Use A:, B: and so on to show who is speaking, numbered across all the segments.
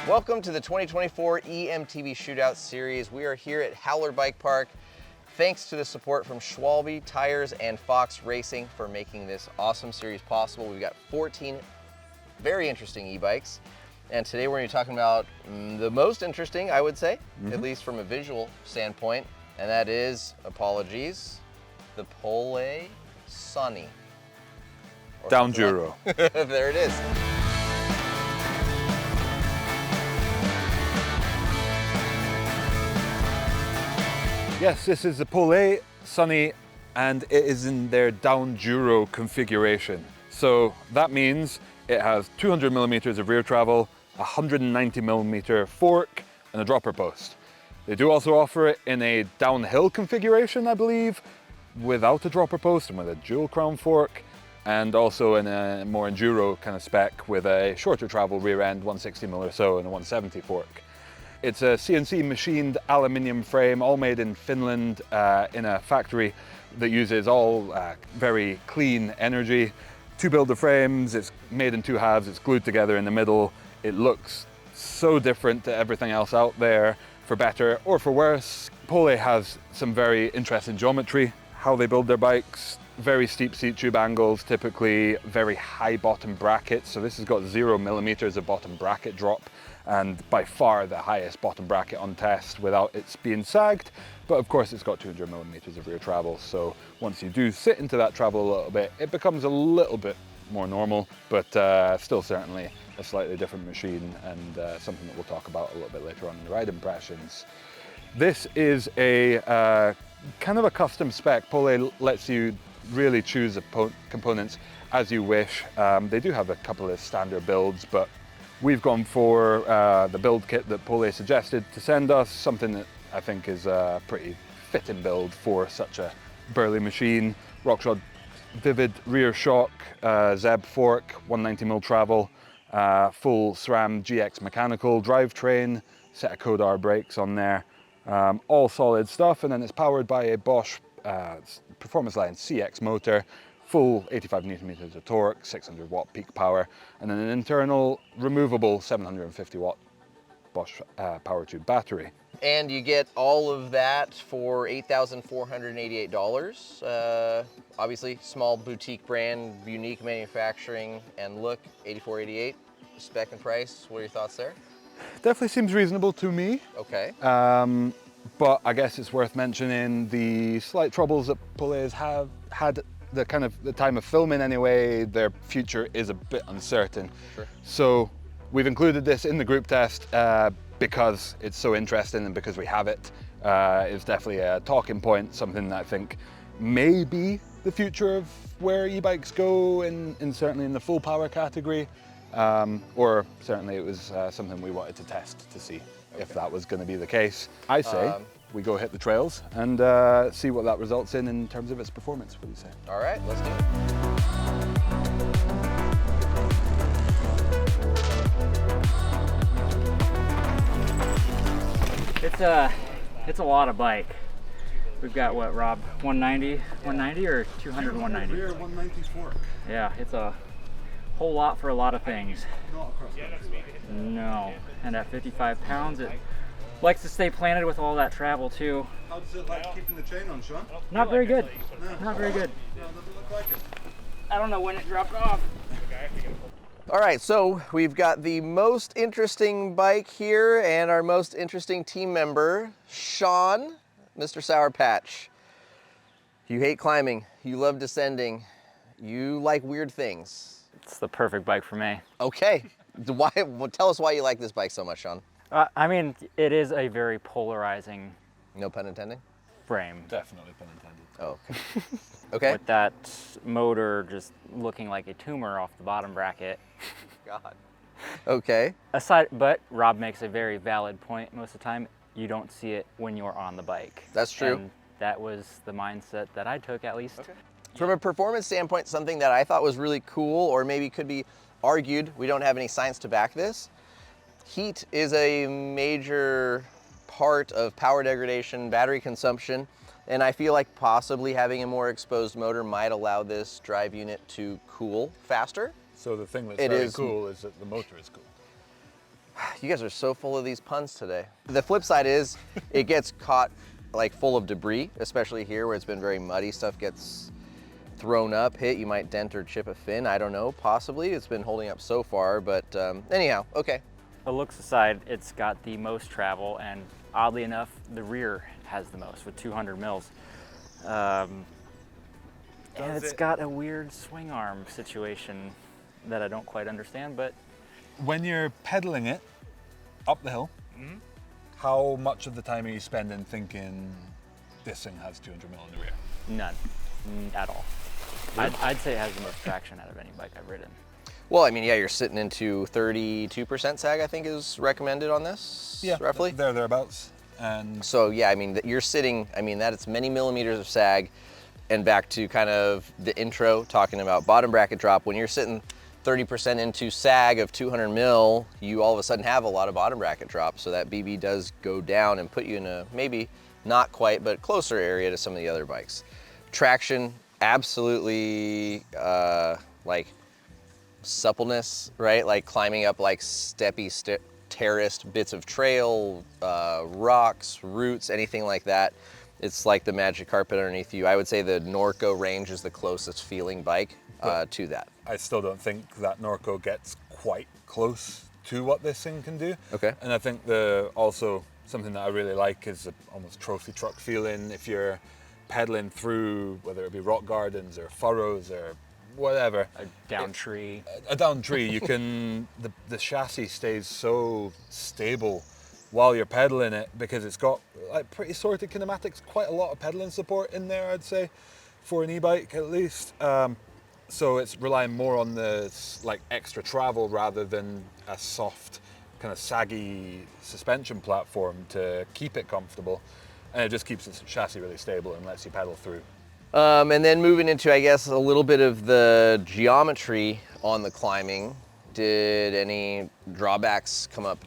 A: Welcome to the 2024 EMTB Shootout Series. We are here at Howler Bike Park. Thanks to the support from Schwalbe Tires and Fox Racing for making this awesome series possible. We've got 14 very interesting e-bikes. And today we're going to be talking about the most interesting, I would say, at least from a visual standpoint. And that is, apologies, the Pole Sonni
B: Downduro.
A: Like there it is.
B: Yes, this is the Pole Sonni, and it is in their Downduro configuration. So that means it has 200 millimeters of rear travel, 190 millimeter fork, and a dropper post. They do also offer it in a downhill configuration, I believe, without a dropper post and with a dual crown fork, and also in a more enduro kind of spec with a shorter travel rear end, 160 mil or so, and a 170 fork. It's a CNC-machined aluminium frame, all made in Finland in a factory that uses all very clean energy to build the frames. It's made in two halves, it's glued together in the middle. It looks so different to everything else out there, for better or for worse. Pole has some very interesting geometry, how they build their bikes. Very steep seat tube angles, typically very high bottom brackets. So this has got 0 millimeters of bottom bracket drop, and by far the highest bottom bracket on test without it being sagged. But of course it's got 200 millimeters of rear travel. So once you do sit into that travel a little bit, it becomes a little bit more normal, but still certainly a slightly different machine, and something that we'll talk about a little bit later on in the ride impressions. This is a kind of a custom spec. Pole lets you really choose the components as you wish. They do have a couple of standard builds, but we've gone for the build kit that Pole suggested to send us, something that I think is a pretty fitting build for such a burly machine. Rockshod Vivid rear shock, Zeb fork, 190 mil travel, full SRAM GX mechanical drivetrain, set of Codar brakes on there, all solid stuff, and then it's powered by a Bosch Performance Line CX motor, full 85 newton meters of torque, 600 watt peak power, and then an internal removable 750 watt Bosch power tube battery.
A: And you get all of that for $8,488. Obviously, small boutique brand, unique manufacturing and look, $8,488 spec and price. What are your thoughts there?
B: Definitely seems reasonable to me.
A: Okay.
B: But I guess it's worth mentioning the slight troubles that Pole have had the time of filming anyway. Their future is a bit uncertain.
A: Sure.
B: So we've included this in the group test because it's so interesting and because we have it. It's definitely a talking point, something that I think may be the future of where e-bikes go, certainly in the full power category. Or certainly it was something we wanted to test to see if that was going to be the case. I say we go hit the trails and see what that results in terms of its performance. What do you say?
A: All right, let's do
C: it. It's a lot of bike. We've got what, Rob? 190 or 200 190?
B: Rear 194.
C: Yeah, it's a whole lot for a lot of things. No, and at 55 pounds, it likes to stay planted with all that travel too.
B: How does it like keeping the chain on, Sean?
C: Not very good.
B: No.
C: Not very good.
B: No, doesn't look like it.
C: I don't know when it dropped off.
A: All right, so we've got the most interesting bike here and our most interesting team member, Sean, Mr. Sour Patch. You hate climbing, you love descending, you like weird things.
C: It's the perfect bike for me.
A: Okay, well, tell us why you like this bike so much, Sean.
C: I mean, it is a very polarizing
A: No pun intended?
C: frame.
B: Definitely pun intended.
A: Oh, okay. Okay.
C: With that motor just looking like a tumor off the bottom bracket.
A: God. Okay.
C: But Rob makes a very valid point. Most of the time, you don't see it when you're on the bike.
A: That's true.
C: And that was the mindset that I took, at least.
A: Okay. From a performance standpoint, something that I thought was really cool, or maybe could be argued, we don't have any science to back this. Heat is a major part of power degradation, battery consumption, and I feel like possibly having a more exposed motor might allow this drive unit to cool faster.
B: So the thing that's
A: It
B: very
A: is-
B: cool is that the motor is cool.
A: You guys are so full of these puns today. The flip side is it gets caught like full of debris, especially here where it's been very muddy. Stuff gets thrown up, hit, you might dent or chip a fin. I don't know, possibly. It's been holding up so far, but anyhow, okay.
C: The looks aside, it's got the most travel, and oddly enough, the rear has the most with 200 mils. And it's got a weird swing arm situation that I don't quite understand, but
B: When you're pedaling it up the hill, how much of the time are you spending thinking this thing has 200 mil in the rear?
C: none at all. I'd say it has the most traction out of any bike I've ridden.
A: Well, I mean, yeah, you're sitting into 32% sag, I think is recommended on this, roughly.
B: Thereabouts. And
A: So yeah, I mean, you're sitting, I mean, that's many millimeters of sag, and back to kind of the intro, talking about bottom bracket drop, when you're sitting 30% into sag of 200 mil, you all of a sudden have a lot of bottom bracket drop, so that BB does go down and put you in a maybe not quite, but closer area to some of the other bikes. Traction, absolutely, like suppleness, right? Like climbing up like steppy, terraced bits of trail, rocks, roots, anything like that. It's like the magic carpet underneath you. I would say the Norco range is the closest feeling bike to that.
B: I still don't think that Norco gets quite close to what this thing can do.
A: Okay.
B: And I think also something that I really like is almost trophy truck feeling. If you're pedaling through, whether it be rock gardens or furrows or whatever,
C: A down tree.
B: a down tree, you can the chassis stays so stable while you're pedaling it because it's got like pretty sorted kinematics, quite a lot of pedaling support in there, I'd say, for an e-bike at least. So it's relying more on the like extra travel rather than a soft kind of saggy suspension platform to keep it comfortable, and it just keeps the chassis really stable and lets you pedal through.
A: And then moving into, I guess, a little bit of the geometry on the climbing, did any drawbacks come up?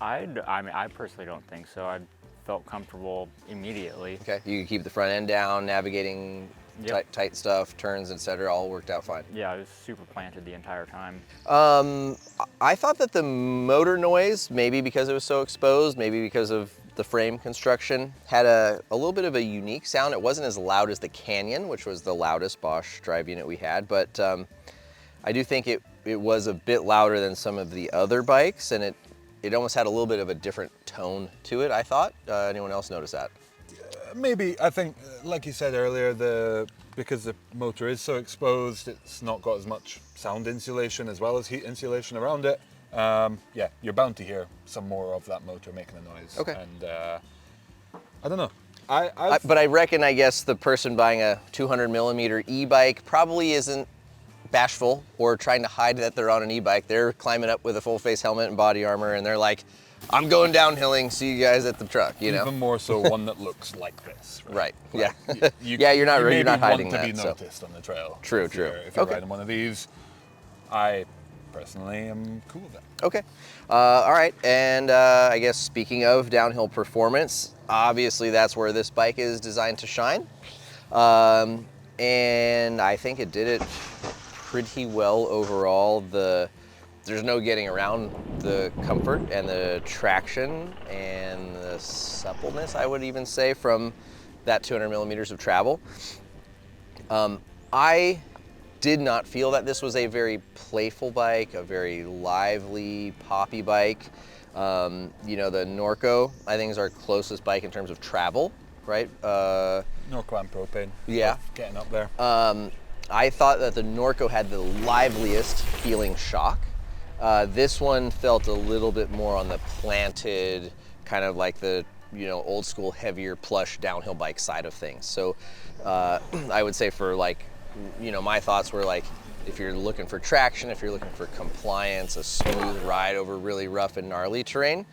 C: I mean, I personally don't think so. I felt comfortable immediately.
A: Okay, you could keep the front end down, navigating
C: Yep.
A: tight stuff, turns, etc. All worked out fine.
C: Yeah, I was super planted the entire time.
A: I thought that the motor noise, maybe because it was so exposed, maybe because of the frame construction, had a little bit of a unique sound. It wasn't as loud as the Canyon, which was the loudest Bosch drive unit we had, but I do think it was a bit louder than some of the other bikes, and it almost had a little bit of a different tone to it, I thought. Anyone else notice that?
B: Maybe, I think, like you said earlier, because the motor is so exposed, it's not got as much sound insulation as well as heat insulation around it. Yeah, you're bound to hear some more of that motor making a noise.
A: Okay.
B: And I don't know.
A: But I reckon, I guess, the person buying a 200 millimeter e-bike probably isn't bashful or trying to hide that they're on an e-bike. They're climbing up with a full face helmet and body armor, and they're like, I'm going downhilling, see you guys at the truck, you know?
B: Even more so one that looks like this.
A: Right,
B: Like,
A: yeah. Yeah, you're not
B: maybe
A: hiding
B: want
A: that,
B: to be
A: so.
B: noticed on the trail.
A: True,
B: If
A: true.
B: If you're
A: Okay.
B: riding one of these, I personally am cool with it.
A: Okay, all right, and I guess speaking of downhill performance, obviously that's where this bike is designed to shine. And I think it did it pretty well overall. There's no getting around the comfort and the traction and the suppleness, I would even say, from that 200 millimeters of travel. I did not feel that this was a very playful bike, a very lively, poppy bike. You know, the Norco, I think, is our closest bike in terms of travel, right?
B: Norco and propane.
A: Yeah.
B: Both getting up there.
A: I thought that the Norco had the liveliest feeling shock. This one felt a little bit more on the planted, kind of like the, you know, old school, heavier, plush downhill bike side of things. So I would say for, like, you know, my thoughts were like, if you're looking for traction, if you're looking for compliance, a smooth ride over really rough and gnarly terrain,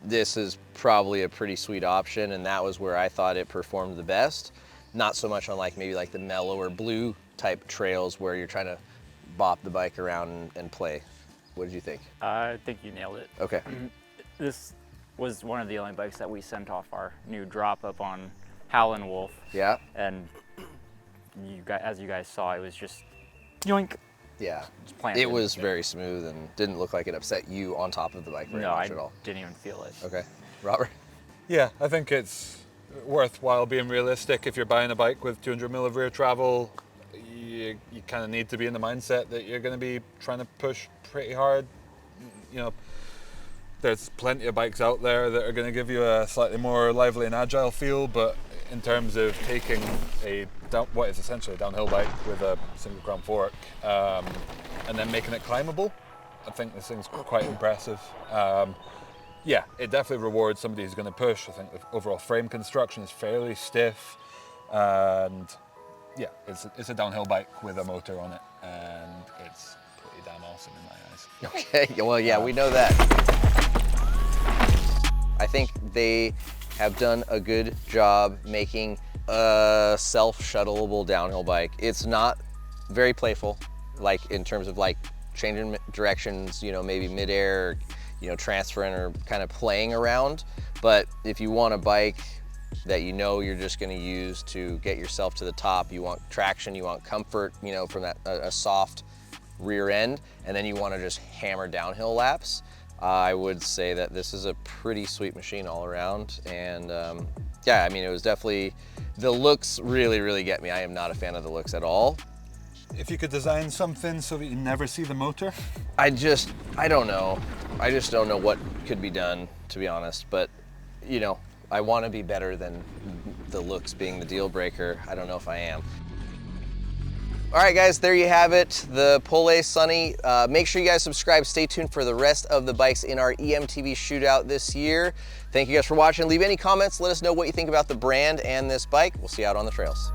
A: this is probably a pretty sweet option, and that was where I thought it performed the best. Not so much on like maybe like the mellow or blue type trails where you're trying to bop the bike around and play. What did you think?
C: I think you nailed it.
A: Okay.
C: This was one of the only bikes that we sent off our new drop up on Howlin' Wolf.
A: Yeah.
C: And you guys, as you guys saw, it was just yoink.
A: Yeah,
C: planted.
A: it was very smooth and didn't look like it upset you on top of the bike very
C: No,
A: much
C: I
A: at all.
C: didn't even feel it.
A: Okay, Robert?
B: Yeah, I think it's worthwhile being realistic. If you're buying a bike with 200 mil of rear travel, you kind of need to be in the mindset that you're going to be trying to push pretty hard. You know, there's plenty of bikes out there that are going to give you a slightly more lively and agile feel, but in terms of taking what is essentially a downhill bike with a single crown fork and then making it climbable, I think this thing's quite impressive. Yeah, it definitely rewards somebody who's going to push. I think the overall frame construction is fairly stiff, and yeah, it's a downhill bike with a motor on it, and it's pretty damn awesome in my eyes.
A: Okay, well, yeah, we know that. I think they have done a good job making a self-shuttleable downhill bike. It's not very playful, like in terms of like changing directions, you know, maybe midair, you know, transferring or kind of playing around. But if you want a bike that you know you're just going to use to get yourself to the top, you want traction, you want comfort, you know, from that a soft rear end, and then you want to just hammer downhill laps, I would say that this is a pretty sweet machine all around. And yeah, I mean, it was definitely, the looks really get me. I am not a fan of the looks at all.
B: If you could design something so that you never see the motor?
A: I don't know. I just don't know what could be done, to be honest. But, you know, I want to be better than the looks being the deal breaker. I don't know if I am. All right, guys, there you have it, the Pole Sonni. Make sure you guys subscribe. Stay tuned for the rest of the bikes in our EMTB shootout this year. Thank you guys for watching. Leave any comments. Let us know what you think about the brand and this bike. We'll see you out on the trails.